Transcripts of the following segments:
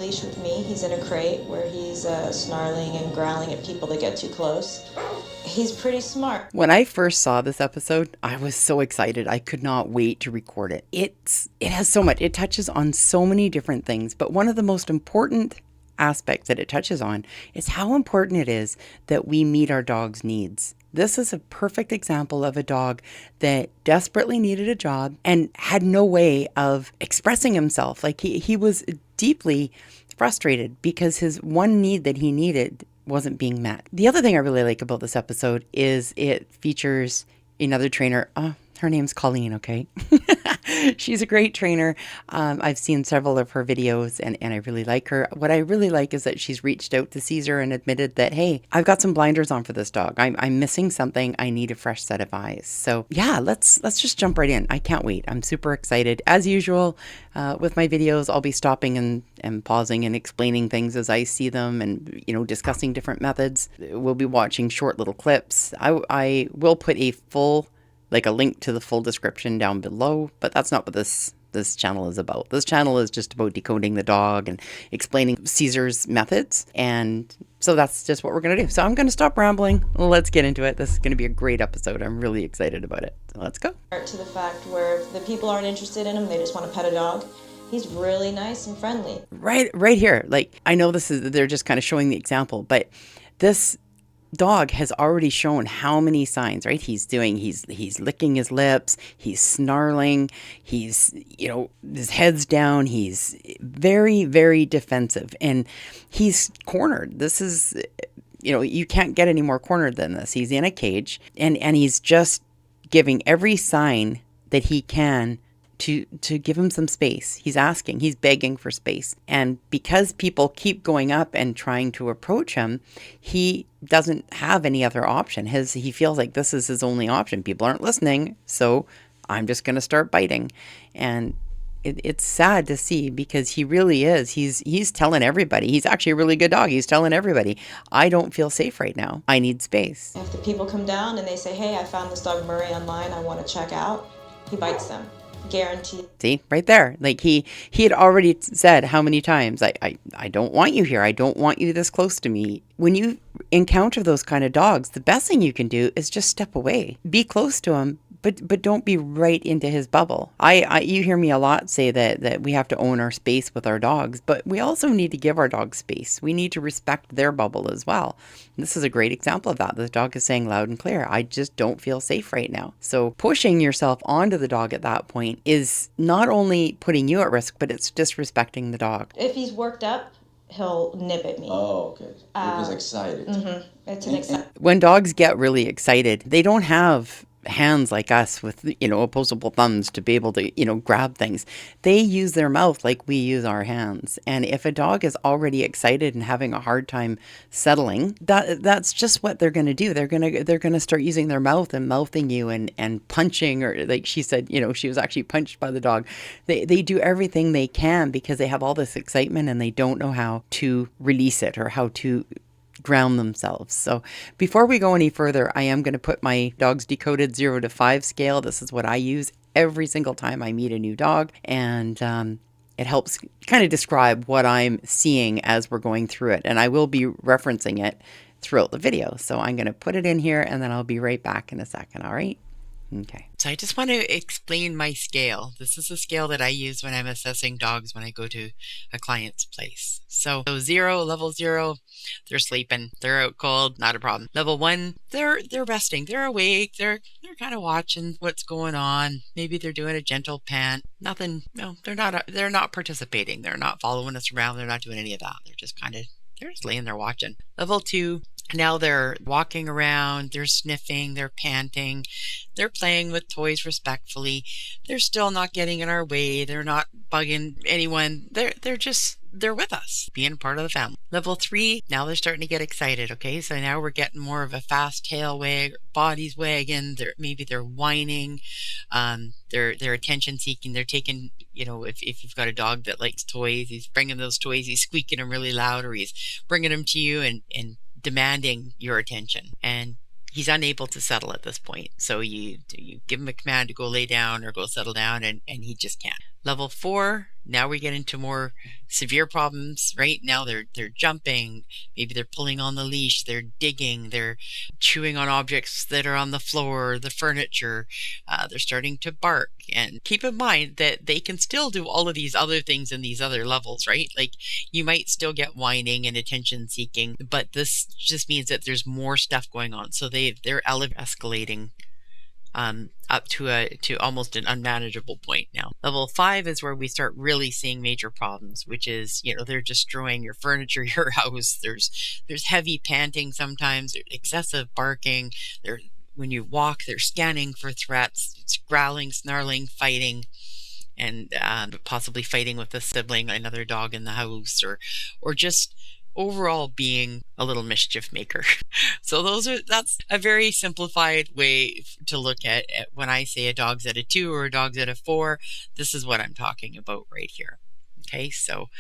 leash with me. He's in a crate where he's snarling and growling at people that get too close. He's pretty smart. When I first saw this episode, I was so excited. I could not wait to record it. It has so much. It touches on so many different things, but one of the most important aspects that it touches on is how important it is that we meet our dog's needs. This is a perfect example of a dog that desperately needed a job and had no way of expressing himself. Like he was deeply frustrated because his one need that he needed wasn't being met. The other thing I really like about this episode is it features another trainer. Her name's Colleen, okay? She's a great trainer. I've seen several of her videos and I really like her. What I really like is that she's reached out to Cesar and admitted that, hey, I've got some blinders on for this dog. I'm missing something. I need a fresh set of eyes. So yeah, let's just jump right in. I can't wait. I'm super excited. As usual, with my videos, I'll be stopping and pausing and explaining things as I see them and, discussing different methods. We'll be watching short little clips. I will put a link to the full description down below, but that's not what this channel is about. This channel is just about decoding the dog and explaining Cesar's methods. And so that's just what we're going to do. So I'm going to stop rambling. Let's get into it. This is going to be a great episode. I'm really excited about it. So let's go. To the fact where if the people aren't interested in him, they just want to pet a dog. He's really nice and friendly. Right here. Like, I know they're just kind of showing the example, but this dog has already shown how many signs, right? He's licking his lips, he's snarling, he's, his head's down, he's very, very defensive, and he's cornered. This is, you can't get any more cornered than this. He's in a cage and he's just giving every sign that he can to give him some space. He's begging for space. And because people keep going up and trying to approach him, he doesn't have any other option. He feels like this is his only option. People aren't listening, so I'm just going to start biting. And it's sad to see because he really is. He's telling everybody. He's actually a really good dog. He's telling everybody, I don't feel safe right now. I need space. If the people come down and they say, hey, I found this dog Murray online, I want to check out, he bites them. Guaranteed. See, right there. Like he had already said how many times, I don't want you here. I don't want you this close to me. When you encounter those kind of dogs, the best thing you can do is just step away. Be close to him, but don't be right into his bubble. You hear me a lot say that we have to own our space with our dogs, but we also need to give our dogs space. We need to respect their bubble as well. This is a great example of that. The dog is saying loud and clear, I just don't feel safe right now. So pushing yourself onto the dog at that point is not only putting you at risk, but it's disrespecting the dog. If he's worked up, he'll nip at me. Oh, okay. He's excited. Mm-hmm. It's an excitement. When dogs get really excited, they don't have hands like us with, opposable thumbs to be able to, grab things. They use their mouth like we use our hands. And if a dog is already excited and having a hard time settling, that's just what they're going to do. They're going to start using their mouth and mouthing you and punching, or like she said, she was actually punched by the dog. They do everything they can because they have all this excitement and they don't know how to release it or how to ground themselves. So before we go any further, I am going to put my Dogs Decoded 0 to 5 scale. This is what I use every single time I meet a new dog. And it helps kind of describe what I'm seeing as we're going through it. And I will be referencing it throughout the video. So I'm going to put it in here and then I'll be right back in a second. All right. Okay. So I just want to explain my scale. This is a scale that I use when I'm assessing dogs when I go to a client's place. So level 0, they're sleeping, they're out cold, not a problem. Level 1, they're resting, they're awake, they're kind of watching what's going on. Maybe they're doing a gentle pant. Nothing, no, they're not participating. They're not following us around. They're not doing any of that. They're just laying there watching. Level 2, now they're walking around, they're sniffing, they're panting, they're playing with toys respectfully. They're still not getting in our way. They're not bugging anyone. They're with us, being part of the family. Level 3, now they're starting to get excited. Okay, so now we're getting more of a fast tail wag, bodies wagging. Maybe they're whining. They're attention seeking. They're taking, if you've got a dog that likes toys, he's bringing those toys. He's squeaking them really loud, or he's bringing them to you and demanding your attention. And he's unable to settle at this point. So you give him a command to go lay down or go settle down, and he just can't. Level 4, Now we get into more severe problems, right? Now they're jumping, maybe they're pulling on the leash, they're digging, they're chewing on objects that are on the floor, the furniture, they're starting to bark. And keep in mind that they can still do all of these other things in these other levels, right? Like you might still get whining and attention seeking, but this just means that there's more stuff going on. So they're escalating up to almost an unmanageable point now. Level 5 is where we start really seeing major problems, which is, they're destroying your furniture, your house. There's heavy panting sometimes, there's excessive barking. When you walk, they're scanning for threats. It's growling, snarling, fighting, and possibly fighting with a sibling, another dog in the house, or just overall being a little mischief maker. So that's a very simplified way to look at when I say a dog's at a 2 or a dog's at a 4. This is what I'm talking about right here. Okay, so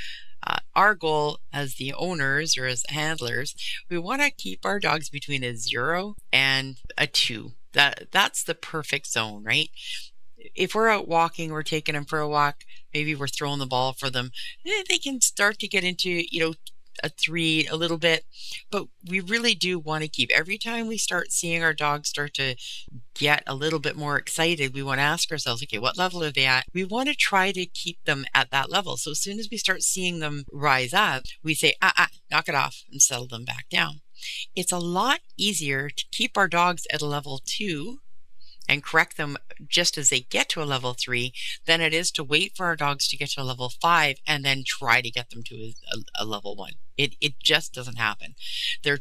our goal as the owners or as handlers, we want to keep our dogs between a 0 and a 2. That's the perfect zone, right? If we're out walking, we're taking them for a walk, maybe we're throwing the ball for them, they can start to get into, a 3 a little bit, but we really do want to keep, every time we start seeing our dogs start to get a little bit more excited, we want to ask ourselves, okay, what level are they at? We want to try to keep them at that level. So as soon as we start seeing them rise up, we say, knock it off and settle them back down. It's a lot easier to keep our dogs at a level 2 and correct them just as they get to a level 3 than it is to wait for our dogs to get to a level 5 and then try to get them to a level 1. It just doesn't happen. They're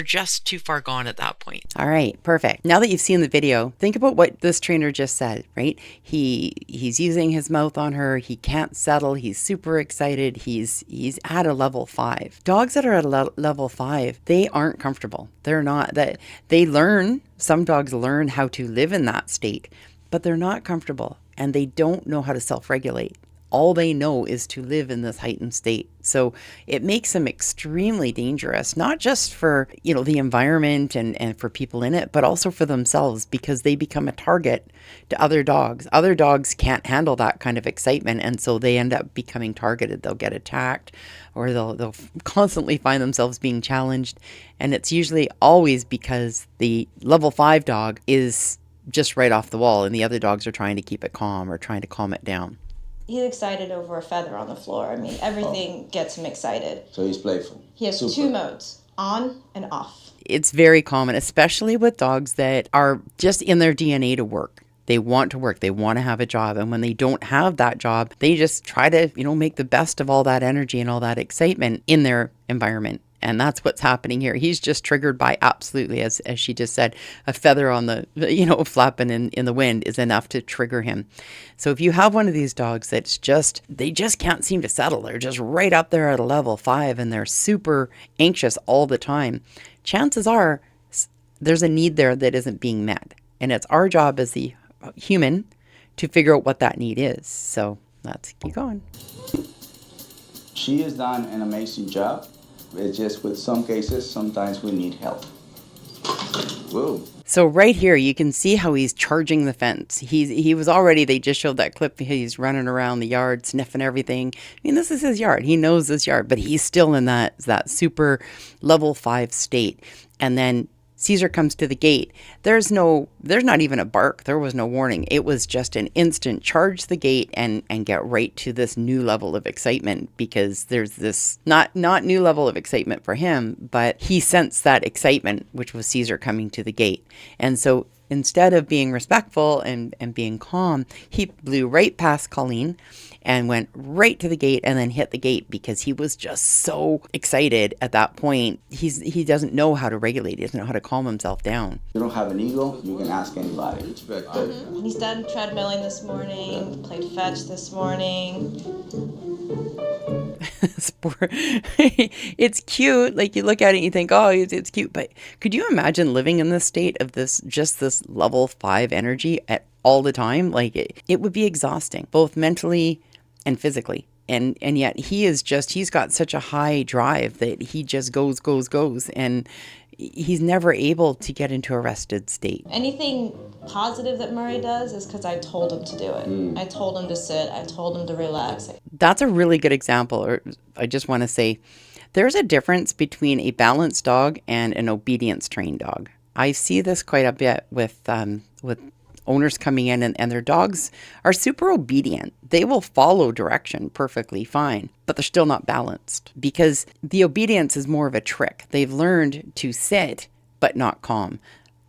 just too far gone at that point. All right, perfect. Now that you've seen the video, think about what this trainer just said, right? He's using his mouth on her. He can't settle. He's super excited. He's at a level 5. Dogs that are at a level 5, they aren't comfortable. They're not that they learn. Some dogs learn how to live in that state, but they're not comfortable and they don't know how to self-regulate. All they know is to live in this heightened state. So it makes them extremely dangerous, not just for, the environment and for people in it, but also for themselves, because they become a target to other dogs. Other dogs can't handle that kind of excitement, and so they end up becoming targeted. They'll get attacked, or they'll constantly find themselves being challenged. And it's usually always because the level 5 dog is just right off the wall and the other dogs are trying to keep it calm or trying to calm it down. He's excited over a feather on the floor. I mean, everything gets him excited. So he's playful. He has 2 modes, on and off. It's very common, especially with dogs that are just in their DNA to work. They want to work. They want to have a job. And when they don't have that job, they just try to, make the best of all that energy and all that excitement in their environment. And that's what's happening here. He's just triggered by absolutely, as she just said, a feather on the, flapping in the wind is enough to trigger him. So if you have one of these dogs that's they just can't seem to settle, they're just right up there at a level 5 and they're super anxious all the time, chances are there's a need there that isn't being met. And it's our job as the human to figure out what that need is. So let's keep going. She has done an amazing job. It's just with some cases, sometimes we need help. Whoa. So right here, you can see how he's charging the fence. He was already, they just showed that clip, he's running around the yard, sniffing everything. I mean, this is his yard. He knows this yard, but he's still in that super level 5 state. And then Cesar comes to the gate. There's not even a bark. There was no warning. It was just an instant charge the gate and get right to this new level of excitement, because there's this not new level of excitement for him, but he sensed that excitement, which was Cesar coming to the gate. And so instead of being respectful and being calm, he blew right past Colleen and went right to the gate and then hit the gate because he was just so excited at that point. He doesn't know how to regulate. He doesn't know how to calm himself down. You don't have an ego, you can ask anybody. Mm-hmm. He's done treadmilling this morning, played fetch this morning. It's cute. Like, you look at it and you think, oh, it's cute. But could you imagine living in this state of this level 5 energy at all the time? Like, it would be exhausting, both mentally and physically. And yet he's got such a high drive that he just goes. And, he's never able to get into a rested state. Anything positive that Murray does is because I told him to do it. I told him to sit. I told him to relax. That's a really good example. Or I just want to say there's a difference between a balanced dog and an obedience trained dog. I see this quite a bit with owners coming in and their dogs are super obedient. They will follow direction perfectly fine, but they're still not balanced because the obedience is more of a trick. They've learned to sit, but not calm,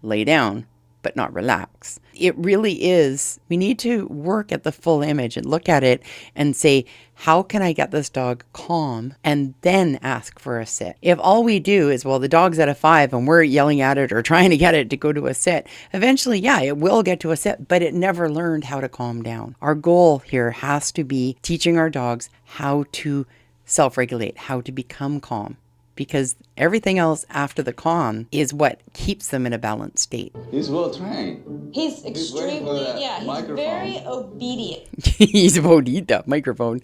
lay down, but not relax. It really is, we need to work at the full image and look at it and say, how can I get this dog calm, and then ask for a sit? If all we do is, well, the dog's at a 5 and we're yelling at it or trying to get it to go to a sit, eventually, yeah, it will get to a sit, but it never learned how to calm down. Our goal here has to be teaching our dogs how to self-regulate, how to become calm, because everything else after the calm is what keeps them in a balanced state. He's well trained. He's extremely, he's very obedient. He's about to eat that microphone.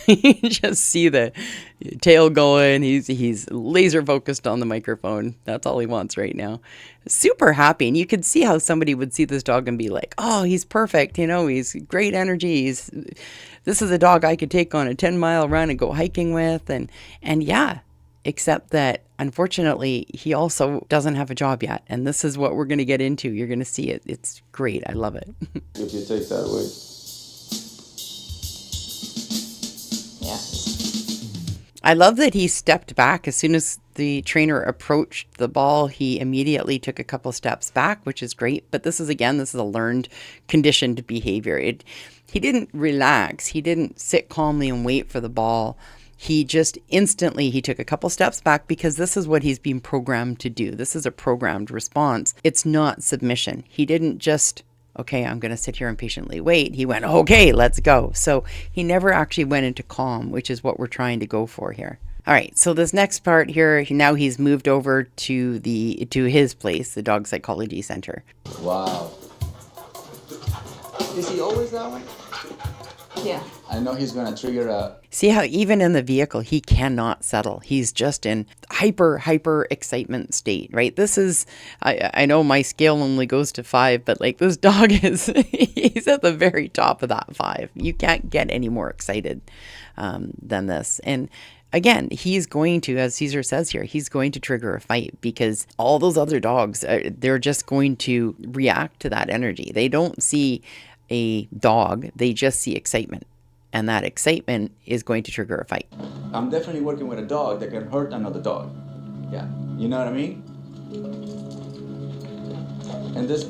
You just see the tail going. He's laser focused on the microphone. That's all he wants right now. Super happy. And you could see how somebody would see this dog and be like, oh, he's perfect. You know, he's great energy. This is a dog I could take on a 10-mile run and go hiking with. And yeah, except that unfortunately, he also doesn't have a job yet. And this is what we're going to get into. You're going to see it. It's great. I love it. If you take that away. Yeah. I love that he stepped back. As soon as the trainer approached the ball, he immediately took a couple steps back, which is great. But this is a learned, conditioned behavior. He didn't relax. He didn't sit calmly and wait for the ball. He just instantly, he took a couple steps back because this is what he's been programmed to do. This is a programmed response. It's not submission. He didn't just, okay, I'm going to sit here and patiently wait. He went, okay, let's go. So he never actually went into calm, which is what we're trying to go for here. All right, so this next part here, now he's moved over to his place, the Dog Psychology Center. Wow. Is he always that way? Yeah. I know he's going to trigger a... See how even in the vehicle, he cannot settle. He's just in hyper excitement state, right? This is, I know my scale only goes to 5, but like this dog he's at the very top of that 5. You can't get any more excited than this. And again, he's going to, as Cesar says here, he's going to trigger a fight because all those other dogs, they're just going to react to that energy. They don't see a dog, they just see excitement. And that excitement is going to trigger a fight. I'm definitely working with a dog that can hurt another dog. Yeah, you know what I mean? And this,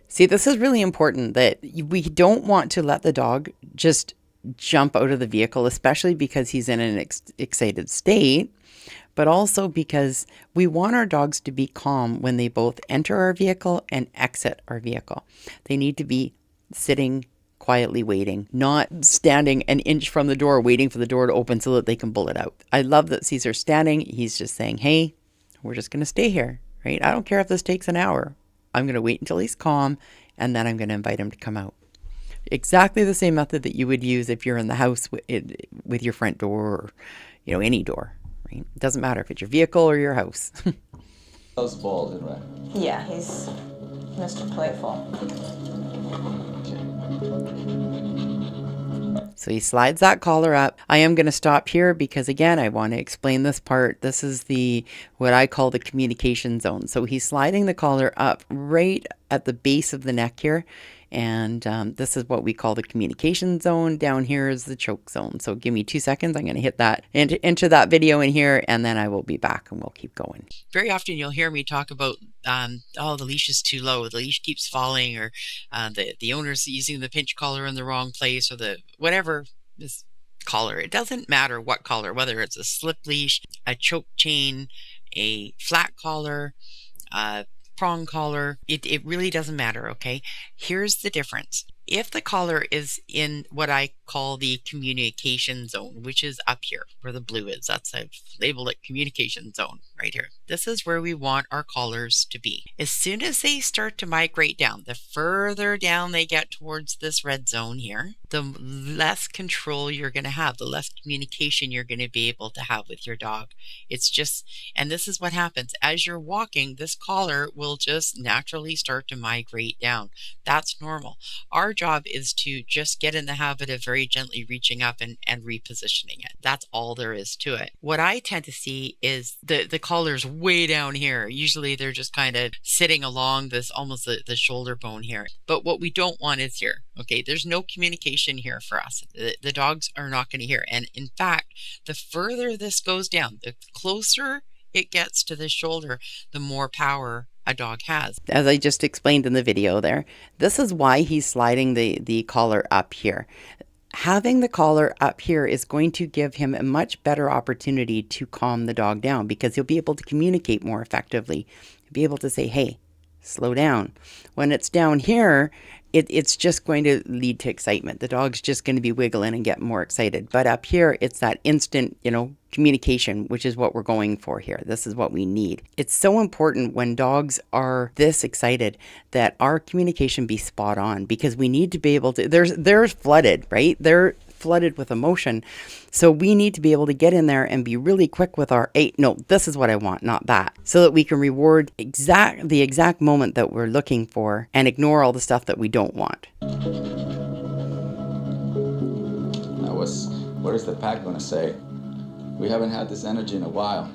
see, this is really important that we don't want to let the dog just jump out of the vehicle, especially because he's in an excited state, but also because we want our dogs to be calm when they both enter our vehicle and exit our vehicle. They need to be sitting quietly waiting, not standing an inch from the door waiting for the door to open so that they can pull it out. I love that Cesar's standing. He's just saying, hey, we're just going to stay here, right? I don't care if this takes an hour. I'm going to wait until he's calm, and then I'm going to invite him to come out. Exactly the same method that you would use if you're in the house with your front door or, any door, right? It doesn't matter if it's your vehicle or your house. Those balls, right? Yeah, he's Mr. Playful. So he slides that collar up. I am going to stop here because, again, I want to explain this part. This is what I call the communication zone. So he's sliding the collar up right at the base of the neck here. And this is what we call the communication zone. Down here is the choke zone. So give me 2 seconds. I'm going to hit that into that video in here, and then I will be back and we'll keep going. Very often you'll hear me talk about, the leash is too low. The leash keeps falling, or the owner's using the pinch collar in the wrong place, or the whatever this collar. It doesn't matter what collar, whether it's a slip leash, a choke chain, a flat collar, prong collar, it really doesn't matter, okay? Here's the difference. if the collar is in what I call the communication zone, which is up here where the blue is, I've labeled it communication zone right here. This is where we want our collars to be. As soon as they start to migrate down, the further down they get towards this red zone here, the less control you're going to have, the less communication you're going to be able to have with your dog. It's just, and this is what happens as you're walking, this collar will just naturally start to migrate down. That's normal. Our job is to just get in the habit of very gently reaching up and repositioning it. That's all there is to it. What I tend to see is the collars way down here. Usually they're just kind of sitting along this, almost the shoulder bone here. But what we don't want is here. Okay, there's no communication here for us. The dogs are not going to hear. And in fact, the further this goes down, the closer it gets to the shoulder, the more power a dog has. As I just explained in the video there, this is why he's sliding the collar up here. Having the collar up here is going to give him a much better opportunity to calm the dog down, because he'll be able to communicate more effectively. He'll be able to say, hey, slow down. When it's down here, it's just going to lead to excitement. The dog's just going to be wiggling and get more excited. But up here, it's that instant, communication, which is what we're going for here. This is what we need. It's so important when dogs are this excited that our communication be spot on, because we need to be able to, they're flooded, right? They're flooded with emotion. So we need to be able to get in there and be really quick with our, hey, no, this is what I want, not that. So that we can reward the exact moment that we're looking for and ignore all the stuff that we don't want. Now what is the pack going to say? We haven't had this energy in a while.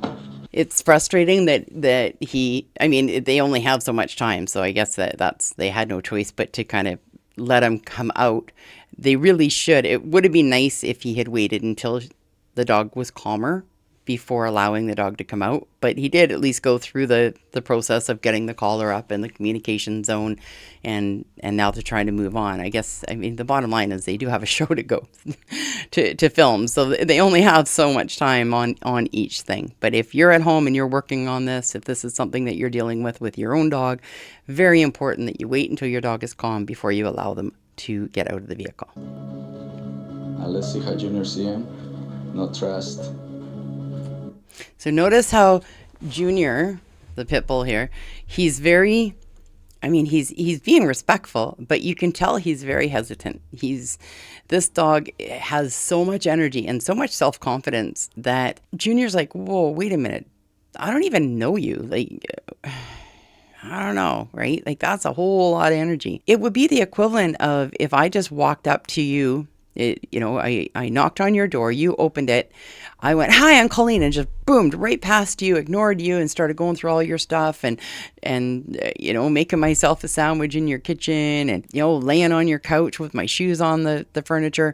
It's frustrating that they only have so much time. So I guess they had no choice but to kind of let him come out. They really should. It would have been nice if he had waited until the dog was calmer before allowing the dog to come out. But he did at least go through the process of getting the collar up in the communication zone, and now they're trying to move on. I guess, the bottom line is they do have a show to go to film. So they only have so much time on each thing. But if you're at home and you're working on this, if this is something that you're dealing with your own dog, very important that you wait until your dog is calm before you allow them to get out of the vehicle. Let's see how Junior see him. No trust. So notice how Junior, the pit bull here, he's very, he's being respectful, but you can tell he's very hesitant. This dog has so much energy and so much self-confidence that Junior's like, whoa, wait a minute. I don't even know you. I don't know, right? That's a whole lot of energy. It would be the equivalent of if I just walked up to you, I knocked on your door, you opened it, I went, hi, I'm Colleen, and just boomed right past you, ignored you, and started going through all your stuff and making myself a sandwich in your kitchen and, laying on your couch with my shoes on the furniture.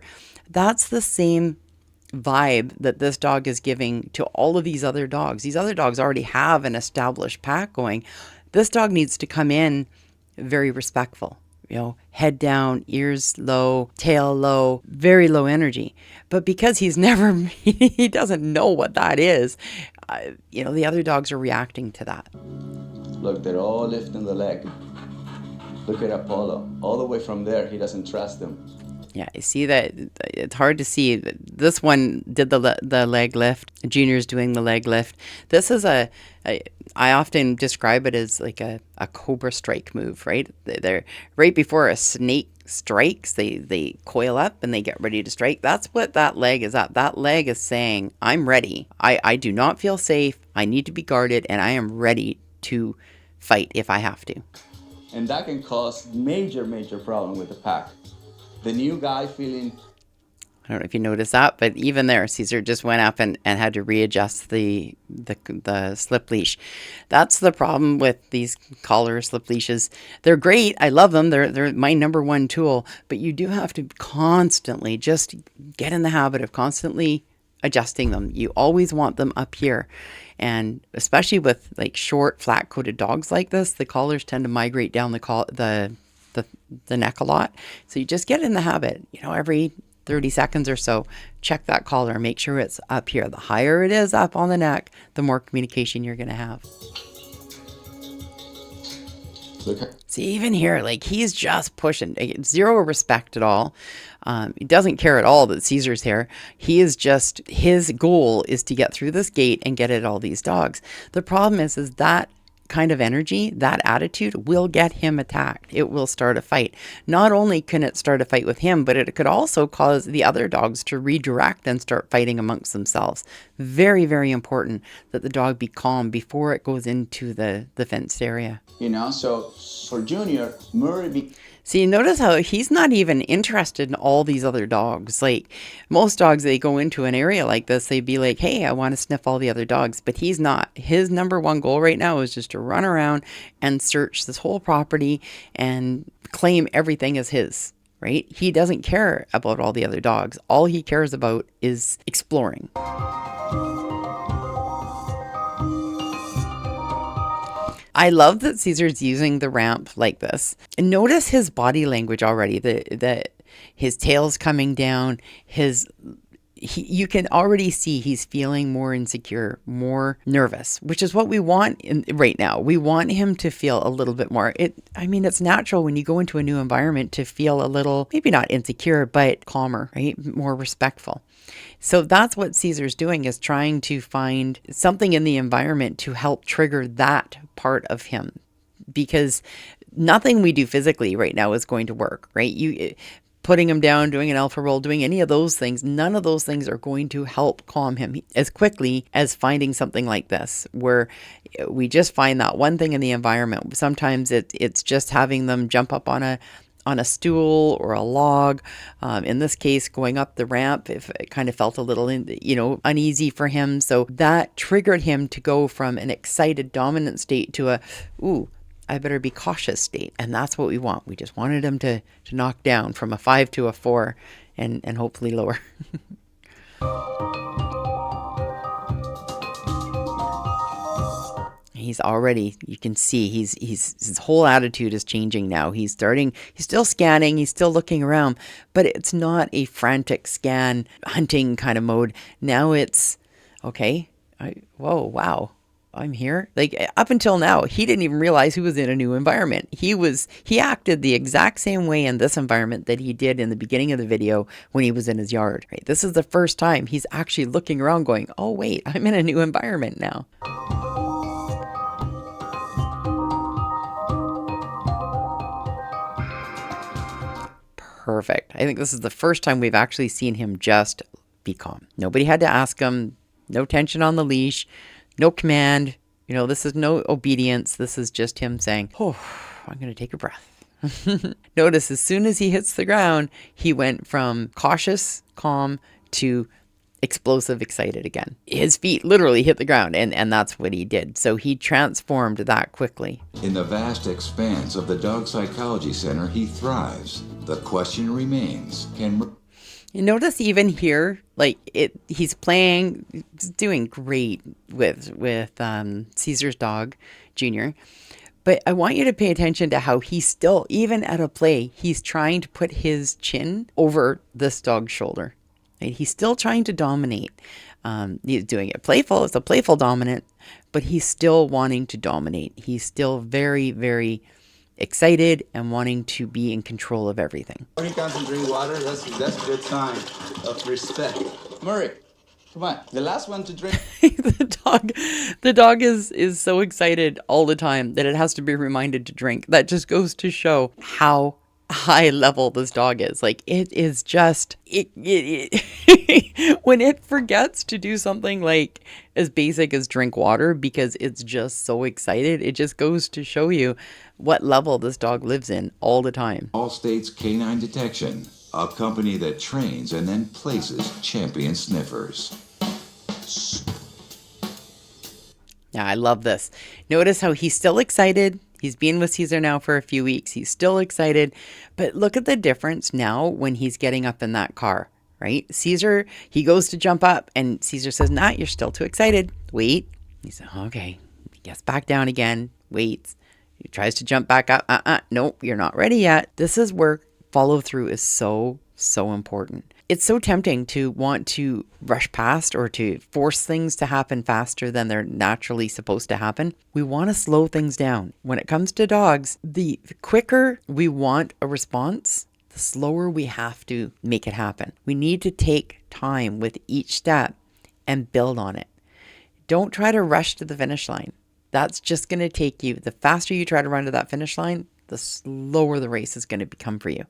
That's the same vibe that this dog is giving to all of these other dogs. These other dogs already have an established pack going. This dog needs to come in very respectful, head down, ears low, tail low, very low energy. But because he doesn't know what that is, the other dogs are reacting to that. Look, they're all lifting the leg. Look at Apollo. All the way from there, he doesn't trust them. Yeah, I see that. It's hard to see. This one did the leg lift. Junior's doing the leg lift. This is I often describe it as like a cobra strike move, right? They're right before a snake strikes, they coil up and they get ready to strike. That's what that leg is at. That leg is saying, I'm ready. I do not feel safe. I need to be guarded, and I am ready to fight if I have to. And that can cause major problem with the pack. The new guy feeling... I don't know if you noticed that, but even there, Cesar just went up and had to readjust the slip leash. That's the problem with these collar slip leashes. They're great. I love them. They're my number one tool, but you do have to constantly just get in the habit of constantly adjusting them. You always want them up here. And especially with short, flat-coated dogs like this, the collars tend to migrate down the neck a lot. So you just get in the habit, every 30 seconds or so, check that collar, make sure it's up here. The higher it is up on the neck, the more communication you're going to have. Look. See, even here, like he's just pushing, zero respect at all. He doesn't care at all that Cesar's here. He is just, his goal is to get through this gate and get at all these dogs. The problem is that kind of energy, that attitude will get him attacked. It will start a fight. Not only can it start a fight with him, but it could also cause the other dogs to redirect and start fighting amongst themselves. Very, very important that the dog be calm before it goes into the fenced area. You know, so for Junior, Murray See, notice how he's not even interested in all these other dogs. Like most dogs, they go into an area like this, they'd be like, hey, I want to sniff all the other dogs. But he's not. His number one goal right now is just to run around and search this whole property and claim everything as his, right? He doesn't care about all the other dogs. All he cares about is exploring. I love that Cesar's using the ramp like this. And notice his body language already. That his tail's coming down. You can already see he's feeling more insecure, more nervous, which is what we want right now. We want him to feel a little bit more. It's natural when you go into a new environment to feel a little, maybe not insecure, but calmer, right? More respectful. So that's what Cesar's doing, is trying to find something in the environment to help trigger that part of him, because nothing we do physically right now is going to work, right? Putting him down, doing an alpha roll, doing any of those things, none of those things are going to help calm him as quickly as finding something like this, where we just find that one thing in the environment. Sometimes it's just having them jump up on a stool or a log. In this case, going up the ramp, if it kind of felt a little, uneasy for him. So that triggered him to go from an excited dominant state to I better be cautious state. And that's what we want. We just wanted him to knock down from a 5 to a 4 and hopefully lower. He's already, you can see his whole attitude is changing now. He's still scanning, he's still looking around, but it's not a frantic scan hunting kind of mode. Now it's, okay, wow, I'm here. Like up until now, he didn't even realize he was in a new environment. He acted the exact same way in this environment that he did in the beginning of the video when he was in his yard, right? This is the first time he's actually looking around going, oh wait, I'm in a new environment now. Perfect. I think this is the first time we've actually seen him just be calm. Nobody had to ask him. No tension on the leash. No command. This is no obedience. This is just him saying, oh, I'm going to take a breath. Notice as soon as he hits the ground, he went from cautious, calm to explosive, excited again. His feet literally hit the ground, and that's what he did. So he transformed that quickly. In the vast expanse of the Dog Psychology Center, he thrives. The question remains, You notice even here, he's playing, he's doing great with Cesar's dog, Junior. But I want you to pay attention to how he's still, even at a play, he's trying to put his chin over this dog's shoulder. Right? He's still trying to dominate. He's doing it playful. It's a playful dominant, but he's still wanting to dominate. He's still very, very excited and wanting to be in control of everything. When he comes and drink water, that's a good sign of respect. Murray, come on, the last one to drink. The dog is so excited all the time that it has to be reminded to drink. That just goes to show how high level this dog is. Like it is just when it forgets to do something like as basic as drink water because it's just so excited, it just goes to show you what level this dog lives in all the time. All States Canine Detection, a company that trains and then places champion sniffers. Yeah, I love this. Notice how he's still excited. He's been with Cesar now for a few weeks. He's still excited. But look at the difference now when he's getting up in that car, right? Cesar, he goes to jump up and Cesar says, nah, you're still too excited. Wait. He said, okay. He gets back down again. Waits. He tries to jump back up. Nope, you're not ready yet. This is where follow through is so important. It's so tempting to want to rush past or to force things to happen faster than they're naturally supposed to happen. We want to slow things down. When it comes to dogs, the quicker we want a response, the slower we have to make it happen. We need to take time with each step and build on it. Don't try to rush to the finish line. That's just going to take you, the faster you try to run to that finish line, the slower the race is going to become for you.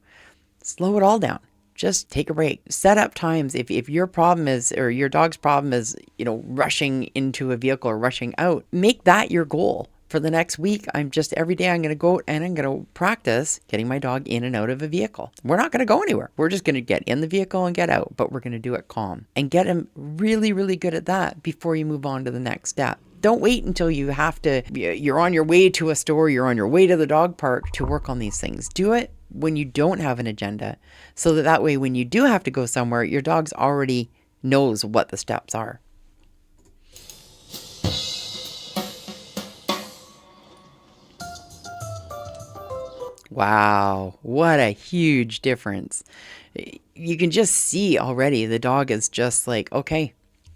Slow it all down. Just take a break. Set up times. If your problem is, or your dog's problem is, rushing into a vehicle or rushing out, make that your goal. For the next week, every day I'm going to go and I'm going to practice getting my dog in and out of a vehicle. We're not going to go anywhere. We're just going to get in the vehicle and get out, but we're going to do it calm and get him really, really good at that before you move on to the next step. Don't wait until you're on your way to a store, you're on your way to the dog park to work on these things. Do it when you don't have an agenda, so that way when you do have to go somewhere, your dog's already knows what the steps are. Wow, what a huge difference. You can just see already the dog is just like, okay,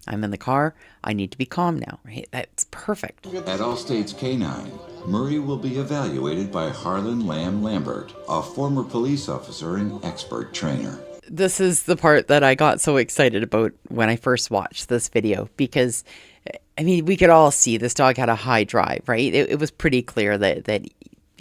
I'm in the car. I need to be calm now, right? That's perfect. At Allstate's Canine, Murray will be evaluated by Harlan Lamb Lambert, a former police officer and expert trainer. This is the part that I got so excited about when I first watched this video, because we could all see this dog had a high drive, right? It was pretty clear that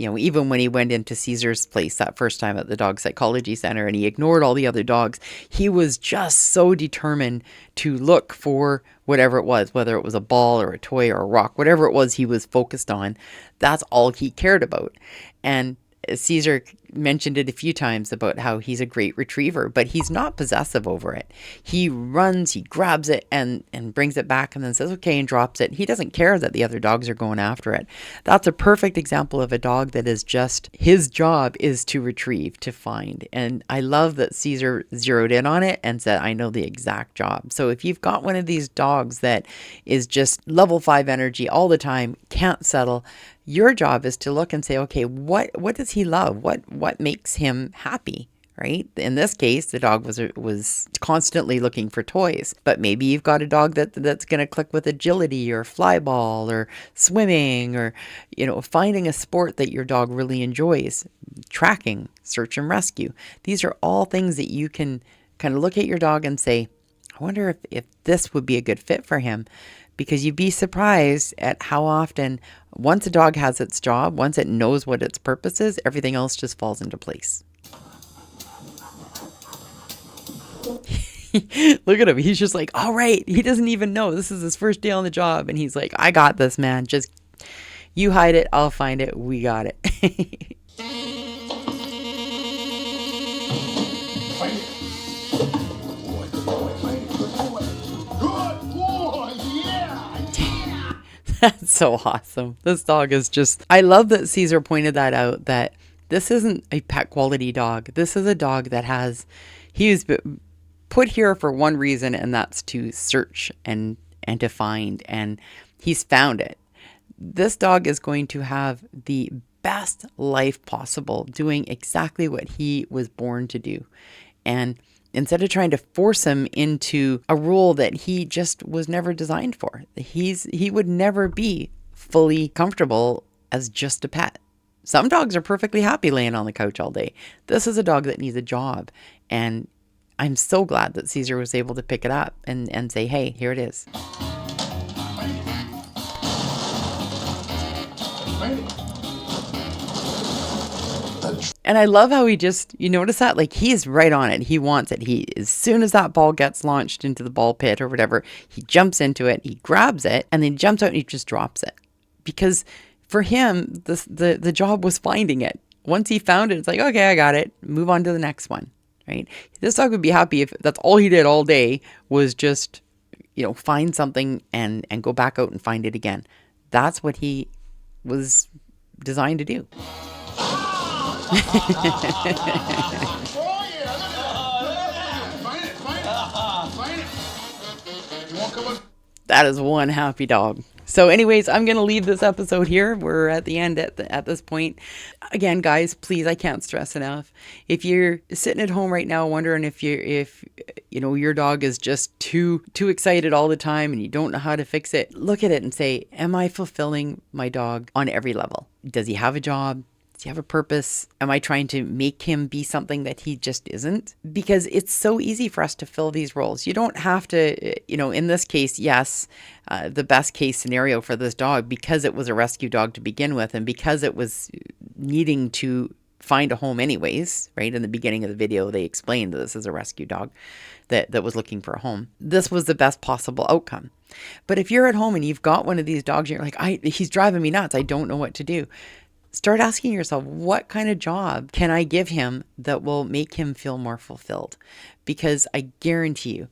even when he went into Cesar's place that first time at the dog psychology center and he ignored all the other dogs, he was just so determined to look for whatever it was, whether it was a ball or a toy or a rock, whatever it was he was focused on. That's all he cared about. And Cesar mentioned it a few times about how he's a great retriever, but he's not possessive over it. He runs, he grabs it and brings it back and then says, okay, and drops it. He doesn't care that the other dogs are going after it. That's a perfect example of a dog that is just, his job is to retrieve, to find. And I love that Cesar zeroed in on it and said, I know the exact job. So if you've got one of these dogs that is just level 5 energy all the time, can't settle, your job is to look and say, okay, what does he love? What makes him happy, right? In this case, the dog was constantly looking for toys. But maybe you've got a dog that's going to click with agility or fly ball or swimming or, finding a sport that your dog really enjoys, tracking, search and rescue. These are all things that you can kind of look at your dog and say, I wonder if this would be a good fit for him. Because you'd be surprised at how often, once a dog has its job, once it knows what its purpose is, everything else just falls into place. Look at him. He's just like, all right. He doesn't even know. This is his first day on the job. And he's like, I got this, man. Just, you hide it. I'll find it. We got it. That's so awesome. This dog is just, I love that Cesar pointed that out, that this isn't a pet quality dog. This is a dog that he was put here for one reason, and that's to search and to find, and he's found it. This dog is going to have the best life possible, doing exactly what he was born to do. And instead of trying to force him into a role that he just was never designed for, he would never be fully comfortable as just a pet. Some dogs are perfectly happy laying on the couch all day. This is a dog that needs a job. And I'm so glad that Cesar was able to pick it up and say, hey, here it is. And I love how you notice that, like, he is right on it. He wants it. As soon as that ball gets launched into the ball pit or whatever, he jumps into it, he grabs it, and then jumps out and he just drops it. Because for him, the job was finding it. Once he found it, it's like, okay, I got it. Move on to the next one, right? This dog would be happy if that's all he did all day was just, find something and go back out and find it again. That's what he was designed to do. That is one happy dog. So anyways, I'm going to leave this episode here. We're at the end at this point. Again, guys, please, I can't stress enough. If you're sitting at home right now wondering if your dog is just too excited all the time and you don't know how to fix it, look at it and say, am I fulfilling my dog on every level? Does he have a job? Does he have a purpose? Am I trying to make him be something that he just isn't? Because it's so easy for us to fill these roles. You don't have to, in this case, yes, the best case scenario for this dog, because it was a rescue dog to begin with, and because it was needing to find a home anyways, right? In the beginning of the video, they explained that this is a rescue dog that was looking for a home. This was the best possible outcome. But if you're at home and you've got one of these dogs, you're like, he's driving me nuts. I don't know what to do. Start asking yourself, what kind of job can I give him that will make him feel more fulfilled? Because I guarantee you,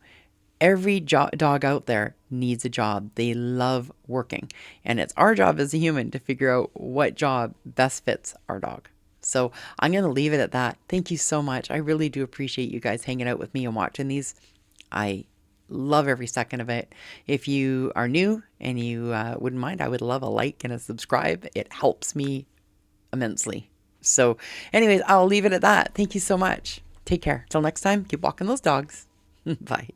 every dog out there needs a job. They love working. And it's our job as a human to figure out what job best fits our dog. So I'm going to leave it at that. Thank you so much. I really do appreciate you guys hanging out with me and watching these. I love every second of it. If you are new and you wouldn't mind, I would love a like and a subscribe. It helps me immensely. So anyways, I'll leave it at that. Thank you so much. Take care. Till next time, keep walking those dogs. Bye.